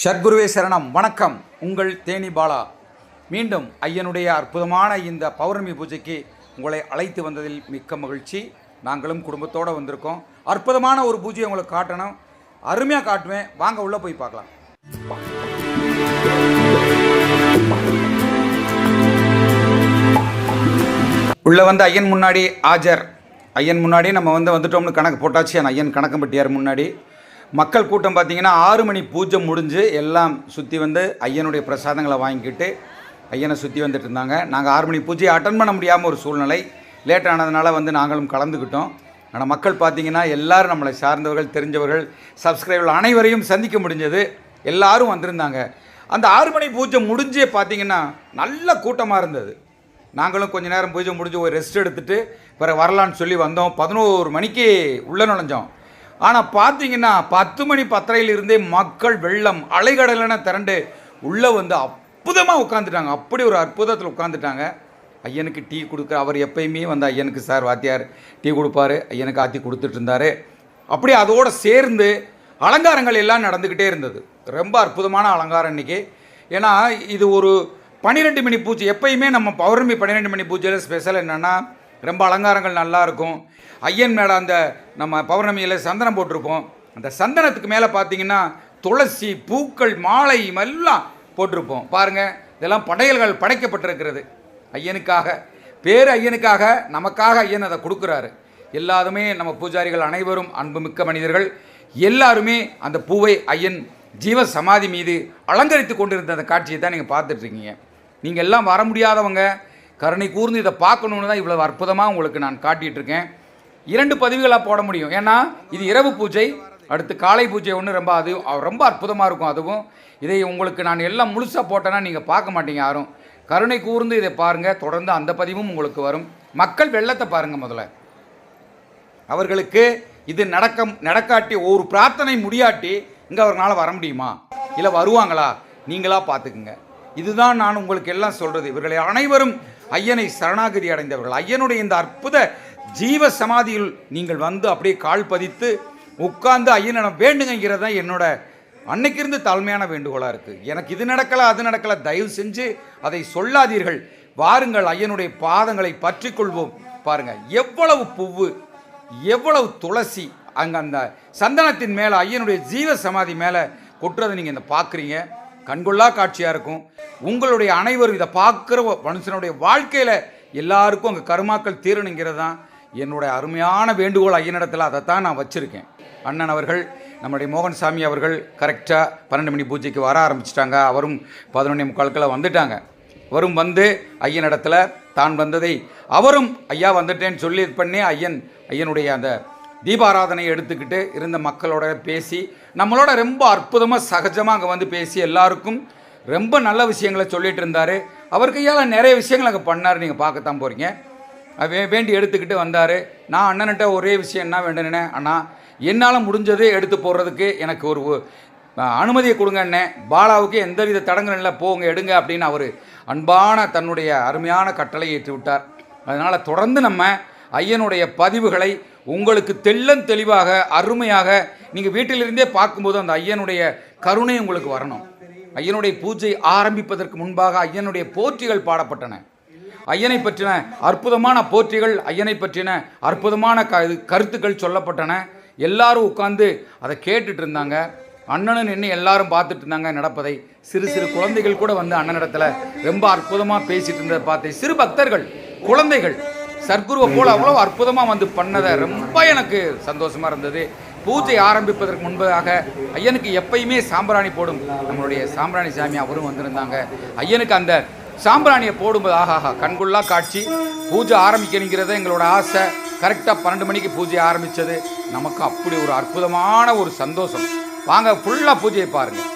சத்குருவே சரணம். வணக்கம். உங்கள் தேனி பாலா. மீண்டும் ஐயனுடைய அற்புதமான இந்த பௌர்ணமி பூஜைக்கு உங்களை அழைத்து வந்ததில் மிக்க மகிழ்ச்சி. நாங்களும் குடும்பத்தோடு வந்திருக்கோம். அற்புதமான ஒரு பூஜையை உங்களுக்கு காட்டணும். அருமையாக காட்டுவேன். வாங்க உள்ளே போய் பார்க்கலாம். உள்ளே வந்து ஐயன் முன்னாடி ஆஜர். ஐயன் முன்னாடி நம்ம வந்துட்டோம்னு கணக்கு போட்டாச்சு. ஐயன் கணக்கம்பட்டியார் முன்னாடி மக்கள் கூட்டம் பார்த்திங்கன்னா 6 மணி பூஜை முடிஞ்சு எல்லாம் சுற்றி வந்து ஐயனுடைய பிரசாதங்களை வாங்கிக்கிட்டு ஐயனை சுற்றி வந்துட்டு இருந்தாங்க. நாங்கள் 6 மணி பூஜையை அட்டன் பண்ண முடியாமல் ஒரு சூழ்நிலை லேட் ஆனதுனால நாங்களும் கலந்துக்கிட்டோம். ஆனால் மக்கள் பார்த்திங்கன்னா எல்லோரும் நம்மளை சார்ந்தவர்கள், தெரிஞ்சவர்கள், சப்ஸ்கிரைபர்கள் அனைவரையும் சந்திக்க முடிஞ்சது. எல்லோரும் வந்திருந்தாங்க. அந்த 6 மணி பூஜை முடிஞ்சே பார்த்திங்கன்னா நல்ல கூட்டமாக இருந்தது. நாங்களும் கொஞ்சம் நேரம் பூஜை முடிஞ்சு ஒரு ரெஸ்ட் எடுத்துகிட்டு பிறகு வரலான்னு சொல்லி வந்தோம். 11 மணிக்கு உள்ளே நுழைஞ்சோம். ஆனால் பார்த்தீங்கன்னா 10 மணி 10:30 மக்கள் வெள்ளம் அலைகடலென திரண்டு உள்ளே வந்து அற்புதமாக உட்காந்துட்டாங்க. அப்படி ஒரு அற்புதத்தில் உட்காந்துட்டாங்க. ஐயனுக்கு டீ கொடுக்க அவர் எப்பயுமே வந்து ஐயனுக்கு சார் வாத்தியார் டீ கொடுப்பார். ஐயனுக்கு ஆற்றி கொடுத்துட்டு இருந்தார். அப்படி அதோடு சேர்ந்து அலங்காரங்கள் எல்லாம் நடந்துக்கிட்டே இருந்தது. ரொம்ப அற்புதமான அலங்காரம் இன்றைக்கி. ஏன்னா இது ஒரு 12 மணி பூஜை. எப்பயுமே நம்ம பௌர்ணமி 12 மணி பூஜையில் ஸ்பெஷல் என்னென்னா ரொம்ப அலங்காரங்கள் நல்லாயிருக்கும். ஐயன் மேலே அந்த நம்ம பௌர்ணமியில் சந்தனம் போட்டிருப்போம். அந்த சந்தனத்துக்கு மேலே பார்த்தீங்கன்னா துளசி, பூக்கள், மாலை எல்லாம் போட்டிருப்போம். பாருங்கள், இதெல்லாம் படையல்கள் படைக்கப்பட்டிருக்கிறது ஐயனுக்காக. பேர் ஐயனுக்காக, நமக்காக ஐயன் அதை கொடுக்குறாரு. எல்லாருமே நம்ம பூஜாரிகள் அனைவரும் அன்புமிக்க மனிதர்கள். எல்லாருமே அந்த பூவை ஐயன் ஜீவ சமாதி மீது அலங்கரித்து கொண்டிருந்த அந்த காட்சியை தான் நீங்கள் பார்த்துட்ருக்கீங்க. நீங்கள் எல்லாம் வர முடியாதவங்க கருணை கூர்ந்து இதை பார்க்கணுன்னு தான் இவ்வளோ அற்புதமாக உங்களுக்கு நான் காட்டிகிட்ருக்கேன். 2 பதிவுகளாக போட முடியும். ஏன்னா இது இரவு பூஜை, அடுத்து காலை பூஜை ஒன்று ரொம்ப அற்புதமாக இருக்கும். அதுவும் இதை உங்களுக்கு நான் எல்லாம் முழுசாக போட்டேன்னா நீங்கள் பார்க்க மாட்டீங்க யாரும். கருணை கூர்ந்து இதை பாருங்கள். தொடர்ந்து அந்த பதிவும் உங்களுக்கு வரும். மக்கள் வெள்ளத்தை பாருங்கள். முதல்ல அவர்களுக்கு இது நடக்காட்டி ஒரு பிரார்த்தனை முடியாட்டி இங்கே அவர்களால் வர முடியுமா? இல்லை வருவாங்களா? நீங்களாக பார்த்துக்குங்க. இதுதான் நான் உங்களுக்கு எல்லாம் சொல்கிறது. இவர்களை அனைவரும் ஐயனை சரணாகதி அடைந்தவர்கள். ஐயனுடைய இந்த அற்புத ஜீவ சமாதியில் நீங்கள் வந்து அப்படியே கால் பதித்து உட்கார்ந்து ஐயனை வேண்டுங்கிறது தான் என்னோட அன்னைக்கிருந்து தாழ்மையான வேண்டுகோளாக இருக்குது. எனக்கு இது நடக்கலை, அது நடக்கலை, தயவு செஞ்சு அதை சொல்லாதீர்கள். வாருங்கள், ஐயனுடைய பாதங்களை பற்றி கொள்வோம். பாருங்கள், எவ்வளவு பூவு, எவ்வளவு துளசி அங்கே அந்த சந்தனத்தின் மேலே ஐயனுடைய ஜீவ சமாதி மேலே கொட்டுறதை நீங்கள் இந்த பார்க்குறீங்க. கண்கொள்ளா காட்சியாக இருக்கும். உங்களுடைய அனைவரும் இதை பார்க்குற மனுஷனுடைய வாழ்க்கையில் எல்லாருக்கும் அங்கே கருமாக்கள் தீரணுங்கிறது தான் என்னுடைய அருமையான வேண்டுகோள் ஐயனிடத்தில். அதைத்தான் நான் வச்சுருக்கேன். அண்ணன் அவர்கள், நம்முடைய மோகன்சாமி அவர்கள் கரெக்டாக 12 மணி பூஜைக்கு வர ஆரம்பிச்சிட்டாங்க. அவரும் 11:45 வந்துட்டாங்க. அவரும் வந்து ஐயனிடத்தில் தான் வந்ததை அவரும் ஐயா வந்துட்டேன்னு சொல்லி இது பண்ணி ஐயனுடைய அந்த தீபாராதனையை எடுத்துக்கிட்டு இருந்த மக்களோட பேசி நம்மளோட ரொம்ப அற்புதமாக சகஜமாக அங்கே வந்து பேசி எல்லாருக்கும் ரொம்ப நல்ல விஷயங்களை சொல்லிகிட்டு இருந்தார். அவர் கையால் நிறைய விஷயங்கள் அங்கே பண்ணார். நீங்கள் பார்க்கத்தான் போகிறீங்க. வேண்டி எடுத்துக்கிட்டு வந்தார். நான் அண்ணன்கிட்ட ஒரே விஷயம் என்ன வேண்டுனேன், அண்ணா என்னால் முடிஞ்சது எடுத்து போடுறதுக்கு எனக்கு ஒரு அனுமதியை கொடுங்க அண்ணே. பாலாவுக்கு எந்தவித தடங்கள் இல்லை, போங்க எடுங்க அப்படின்னு அவர் அன்பான தன்னுடைய அருமையான கட்டளை ஏற்றி விட்டார். அதனால் தொடர்ந்து நம்ம ஐயனுடைய பதிவுகளை உங்களுக்கு தெளிவாக அருமையாக நீங்கள் வீட்டிலிருந்தே பார்க்கும்போது அந்த ஐயனுடைய கருணை உங்களுக்கு வரணும். ஐயனுடைய பூஜை ஆரம்பிப்பதற்கு முன்பாக ஐயனுடைய போற்றிகள் பாடப்பட்டன. ஐயனை பற்றின அற்புதமான போற்றிகள், ஐயனை பற்றின அற்புதமான கருத்துக்கள் சொல்லப்பட்டன. எல்லாரும் உட்கார்ந்து அதை கேட்டுட்டு இருந்தாங்க. அண்ணனும் நின்று எல்லாரும் பார்த்துட்டு இருந்தாங்க நடப்பதை. சிறு குழந்தைகள் கூட வந்து அண்ணனிடத்தில் ரொம்ப அற்புதமாக பேசிட்டு இருந்ததை பார்த்தேன். சிறு பக்தர்கள், குழந்தைகள் சர்க்குருவை போல் அவ்வளோ அற்புதமாக வந்து பண்ணதை ரொம்ப எனக்கு சந்தோஷமாக இருந்தது. பூஜை ஆரம்பிப்பதற்கு முன்பதாக ஐயனுக்கு எப்பயுமே சாம்பிராணி போடும் நம்மளுடைய சாம்பிராணி சாமி அவரும் வந்திருந்தாங்க. ஐயனுக்கு அந்த சாம்பிராணியை போடும்போது ஆஹாஹா கண்கொள்ளா காட்சி. பூஜை ஆரம்பிக்கணுங்கிறத எங்களோட ஆசை. கரெக்டாக 12 மணிக்கு பூஜை ஆரம்பித்தது. நமக்கு அப்படி ஒரு அற்புதமான ஒரு சந்தோஷம். வாங்க ஃபுல்லாக பூஜையை பாருங்கள்.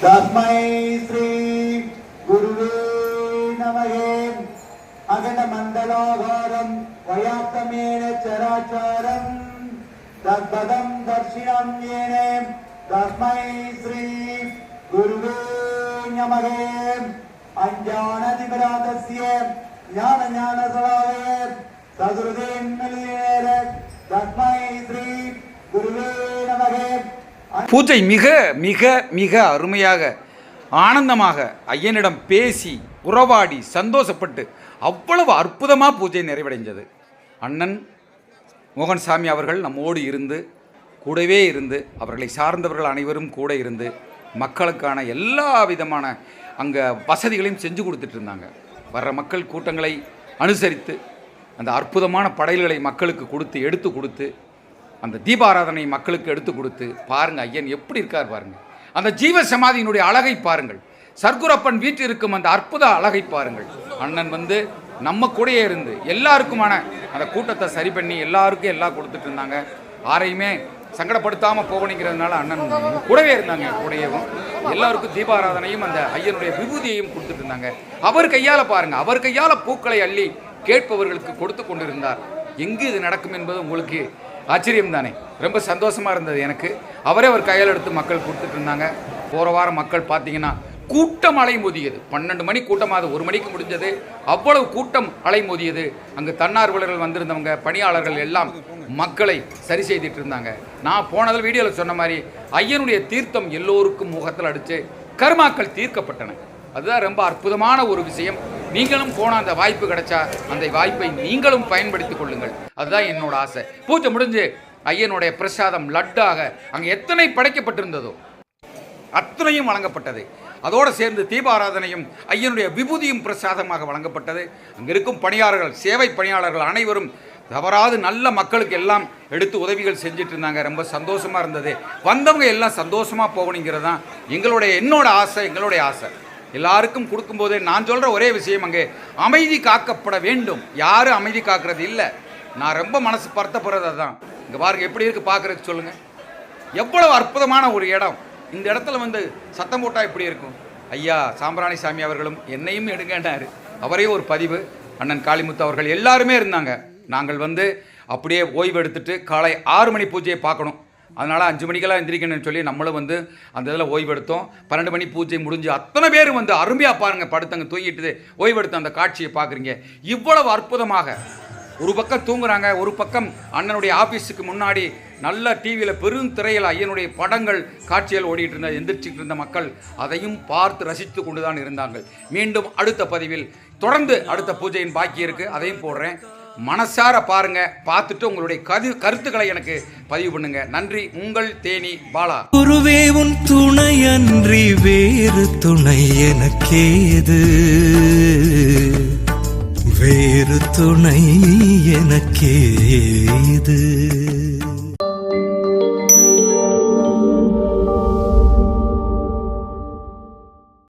தஸ்மை ஸ்ரீ குருவே நமகே. அகண்ட மண்டலாகாரம் வயாத்தமேன சராச்சாரம் தத்பதம் தர்ஷினம் ஏனே தஸ்மை ஸ்ரீ குருவே நமகே. அஞ்ஞானதிபராதஸ்ய ஞான ஞானசலாவே சதுர்தேன்மலினேர தஸ்மை ஸ்ரீ குருவே நமகே. பூஜை மிக மிக மிக அருமையாக ஆனந்தமாக ஐயனிடம் பேசி உறவாடி சந்தோஷப்பட்டு அவ்வளவு அற்புதமாக பூஜை நிறைவடைஞ்சது. அண்ணன் மோகன்சாமி அவர்கள் நம்மோடு இருந்து கூடவே இருந்து அவர்களை சார்ந்தவர்கள் அனைவரும் கூட இருந்து மக்களுக்கான எல்லா விதமான அங்கே வசதிகளையும் செஞ்சு கொடுத்துட்டு இருந்தாங்க. வர்ற மக்கள் கூட்டங்களை அனுசரித்து அந்த அற்புதமான படையல்களை மக்களுக்கு கொடுத்து எடுத்து கொடுத்து அந்த தீபாராதனை மக்களுக்கு எடுத்து கொடுத்து பாருங்கள் ஐயன் எப்படி இருக்கார் பாருங்கள். அந்த ஜீவ சமாதியினுடைய அழகை பாருங்கள். சர்க்குரப்பன் வீட்டில் இருக்கும் அந்த அற்புத அழகை பாருங்கள். அண்ணன் வந்து நம்ம கூடயே இருந்து எல்லாருக்குமான அந்த கூட்டத்தை சரி பண்ணி எல்லாருக்கும் எல்லாம் கொடுத்துட்டு இருந்தாங்க. யாரையுமே சங்கடப்படுத்தாமல் போகணுங்கிறதுனால அண்ணன் கூடவே இருந்தாங்க. கூடயேவும் எல்லாருக்கும் தீபாராதனையும் அந்த ஐயனுடைய விபூதியையும் கொடுத்துட்டு இருந்தாங்க. அவர் கையால் பாருங்கள், அவர் கையால் பூக்களை அள்ளி கேட்பவர்களுக்கு கொடுத்து கொண்டிருந்தார். எங்கு இது நடக்கும் என்பது உங்களுக்கு ஆச்சரியம் தானே. ரொம்ப சந்தோஷமாக இருந்தது எனக்கு. அவரே அவர் கையில் எடுத்து மக்கள் கொடுத்துட்டு இருந்தாங்க. போகிற வாரம் மக்கள் பார்த்தீங்கன்னா கூட்டம் அலைமோதியது. 12 மணி கூட்டம், அது 1 மணிக்கு முடிஞ்சது. அவ்வளவு கூட்டம் அலைமோதியது. அங்கு தன்னார்வலர்கள் வந்திருந்தவங்க, பணியாளர்கள் எல்லாம் மக்களை சரி செய்துட்டு இருந்தாங்க. நான் போனதில் வீடியோவில் சொன்ன மாதிரி ஐயனுடைய தீர்த்தம் எல்லோருக்கும் முகத்தில் அடித்து கர்மாக்கள் தீர்க்கப்பட்டன. அதுதான் ரொம்ப அற்புதமான ஒரு விஷயம். நீங்களும் போன அந்த வாய்ப்பு கிடைச்சா அந்த வாய்ப்பை நீங்களும் பயன்படுத்திக் கொள்ளுங்கள். அதுதான் என்னோட ஆசை. பூஜை முடிஞ்சு ஐயனுடைய பிரசாதம் லட்டாக அங்கே எத்தனை படைக்கப்பட்டிருந்ததோ அத்தனையும் வழங்கப்பட்டது. அதோடு சேர்ந்து தீபாராதனையும் ஐயனுடைய விபூதியும் பிரசாதமாக வழங்கப்பட்டது. அங்கே இருக்கும் பணியாளர்கள், சேவை பணியாளர்கள் அனைவரும் தவறாது நல்ல மக்களுக்கு எல்லாம் எடுத்து உதவிகள் செஞ்சுட்டு இருந்தாங்க. ரொம்ப சந்தோஷமாக இருந்தது. வந்தவங்க எல்லாம் சந்தோஷமாக போகணுங்கிறது தான் என்னோட ஆசை, எங்களுடைய ஆசை. எல்லாருக்கும் கொடுக்கும்போதே நான் சொல்கிற ஒரே விஷயம், அங்கே அமைதி காக்கப்பட வேண்டும். யாரும் அமைதி காக்கிறது இல்லை. நான் ரொம்ப மனசு பருத்தப்படுறது அதுதான். இங்கே பாருங்க எப்படி இருக்குது பார்க்குறதுக்கு சொல்லுங்கள். எவ்வளவு அற்புதமான ஒரு இடம். இந்த இடத்துல வந்து சத்தம் போட்டால் எப்படி இருக்கும். ஐயா சாம்பிராணி சாமி அவர்களும் என்னையும் எடுங்கன்னாரு. அவரே ஒரு பதிவு. அண்ணன் காளிமுத்து அவர்கள் எல்லாருமே இருந்தாங்க. நாங்கள் வந்து அப்படியே ஓய்வு எடுத்துட்டு காலை 6 மணி பூஜையை பார்க்கணும். அதனால் 5 மணிக்கெல்லாம் எந்திரிக்கணும்னு சொல்லி நம்மளும் வந்து அந்த இதில் ஓய்வெடுத்தோம். 12 மணி பூஜை முடிஞ்சு அத்தனை பேர் வந்து அருமையாக பாருங்கள், படுத்தங்க தூங்கிட்டு ஓய்வெடுத்த அந்த காட்சியை பார்க்குறீங்க. இவ்வளவு அற்புதமாக ஒரு பக்கம் தூங்குறாங்க, ஒரு பக்கம் அண்ணனுடைய ஆஃபீஸுக்கு முன்னாடி நல்ல டிவியில் பெரும் திரையில் ஐயனுடைய படங்கள் காட்சிகள் ஓடிட்டு இருந்த எந்திரிச்சிட்டு இருந்த மக்கள் அதையும் பார்த்து ரசித்து கொண்டு தான் இருந்தார்கள். மீண்டும் அடுத்த பதிவில் தொடர்ந்து அடுத்த பூஜையின் பாக்கி இருக்குது, அதையும் போடுறேன். மனசார பாருங்க, பார்த்துட்டு உங்களுடைய கருத்துக்களை எனக்கு பதிவு பண்ணுங்க. நன்றி. உங்கள் தேனி பாலா. குருவே உன் துணையன்றி வேறு துணை எனக்கேது, வேறு துணை எனக்கேது.